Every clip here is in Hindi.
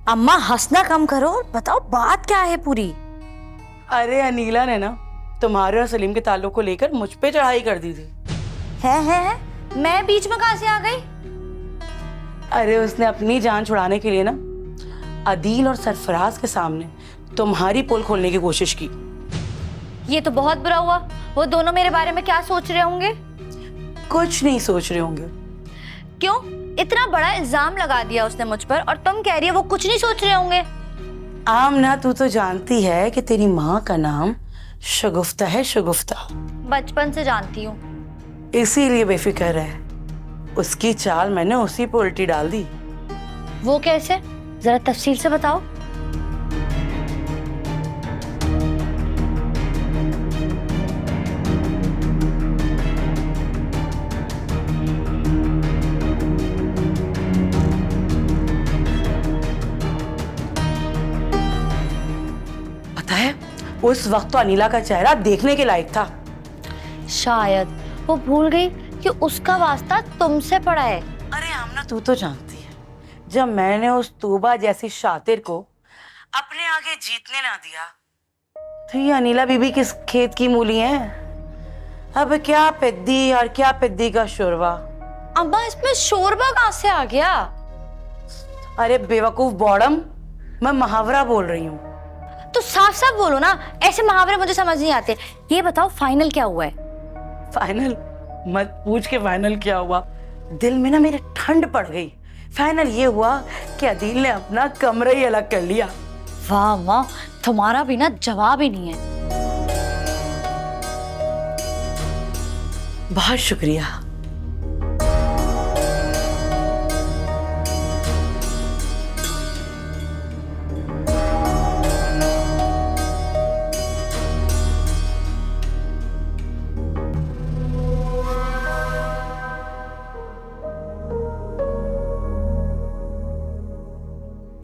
अम्मा हंसना कम करो, बताओ बात क्या है पूरी। अरे अनीला ने ना तुम्हारे और सलीम के ताल्लुक को लेकर मुझ पे चढ़ाई कर दी थी। है मैं बीच में कहां से आ गई? अरे उसने अपनी जान छुड़ाने के लिए ना अदील और सरफराज के सामने तुम्हारी पोल खोलने की कोशिश की। ये तो बहुत बुरा हुआ। वो दोनों मेरे बारे में क्या सोच रहे होंगे? कुछ नहीं सोच रहे होंगे। क्यों? इतना बड़ा इल्जाम लगा दिया उसने मुझ पर और तुम कह रही है वो कुछ नहीं सोच रहे होंगे। आमना तू तो जानती है कि तेरी माँ का नाम शगुफ्ता है, शगुफ्ता। बचपन से जानती हूँ। इसीलिए बेफिक्र है। उसकी चाल मैंने उसी पे उल्टी डाल दी। वो कैसे? जरा तफसील से बताओ। पता है उस वक्त तो अनीला का चेहरा देखने के लायक था। शायद वो भूल गई कि उसका वास्ता तुमसे पड़ा है। अरे आमना तू तो जानती है, जब मैंने उस तूबा जैसी शातिर को अपने आगे जीतने ना दिया तो ये अनीला बीबी किस खेत की मूली है। अब क्या पिद्दी और क्या पिद्दी का शोरबा। अम्मा इसमें शोरबा कहाँ से आ गया? अरे बेवकूफ बॉडम, मैं मुहावरा बोल रही हूँ। तो साफ साफ बोलो ना, ऐसे मुहावरे मुझे समझ नहीं आते। ये बताओ फाइनल क्या हुआ है? फाइनल मत पूछ के फाइनल क्या हुआ। दिल में ना मेरे ठंड पड़ गई। फाइनल ये हुआ कि अदील ने अपना कमरा ही अलग कर लिया। वाह वाह, तुम्हारा भी ना जवाब ही नहीं है। बहुत शुक्रिया।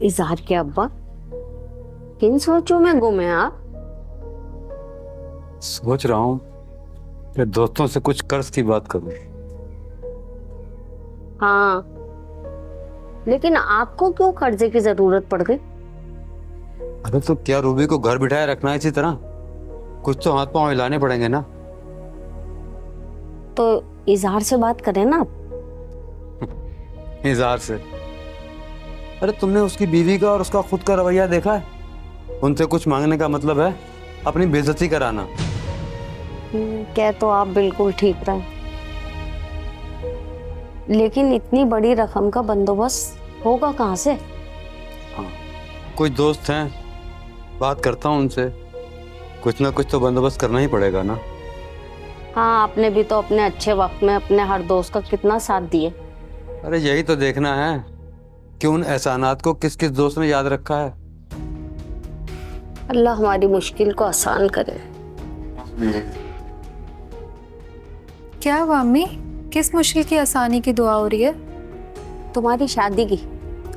इजहार के अब्बा, किन सोचों में गुम हैं आप? सोच रहा हूँ कि दोस्तों से कुछ कर्ज की बात करूं। हाँ, लेकिन आपको क्यों कर्जे की जरूरत पड़ गई? अरे तो क्या रूबी को घर बिठाए रखना है इसी तरह? कुछ तो हाथ पांव हिलाने पड़ेंगे ना। तो इजहार से बात करें ना आप। इजहार से? अरे तुमने उसकी बीवी का और उसका खुद का रवैया देखा है? उनसे कुछ मांगने का मतलब है अपनी बेइज्जती कराना। क्या तो आप बिल्कुल ठीक रहे, लेकिन इतनी बड़ी रकम का बंदोबस्त होगा कहाँ से? हाँ, कुछ दोस्त हैं, बात करता हूँ उनसे। कुछ ना कुछ तो बंदोबस्त करना ही पड़ेगा ना। हाँ, आपने भी तो अपने अच्छे वक्त में अपने हर दोस्त का कितना साथ दिए। अरे यही तो देखना है कि उन एहसानात को किस किस दोस्त ने याद रखा है। अल्लाह हमारी मुश्किल को आसान करे। क्या हुआ अम्मी? किस मुश्किल की आसानी की दुआ हो रही है? तुम्हारी शादी की।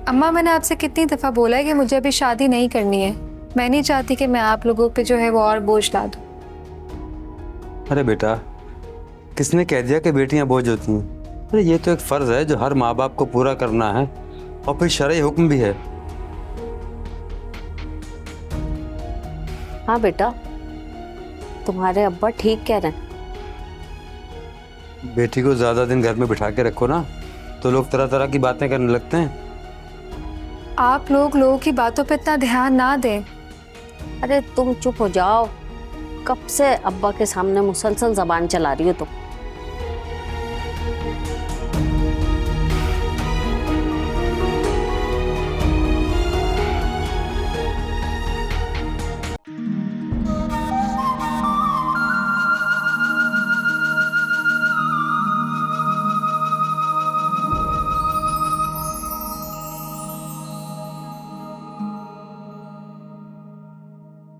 अम्मा मैंने आपसे कितनी दफ़ा बोला है कि मुझे अभी शादी नहीं करनी है। मैं नहीं चाहती कि मैं आप लोगों पे जो है वो और बोझ ला दूं। अरे बेटा, किसने कह दिया कि बेटियां बोझ होती हैं? अरे ये तो एक फर्ज है जो हर माँ बाप को पूरा करना है, और फिर शरई हुक्म भी है। हाँ बेटा, तुम्हारे अब्बा ठीक कह रहे हैं। बेटी को ज्यादा दिन घर में बिठा के रखो ना तो लोग तरह तरह की बातें करने लगते हैं। आप लोगों की बातों पे इतना ध्यान ना दें। अरे तुम चुप हो जाओ, कब से अब्बा के सामने मुसलसल जबान चला रही हो तुम।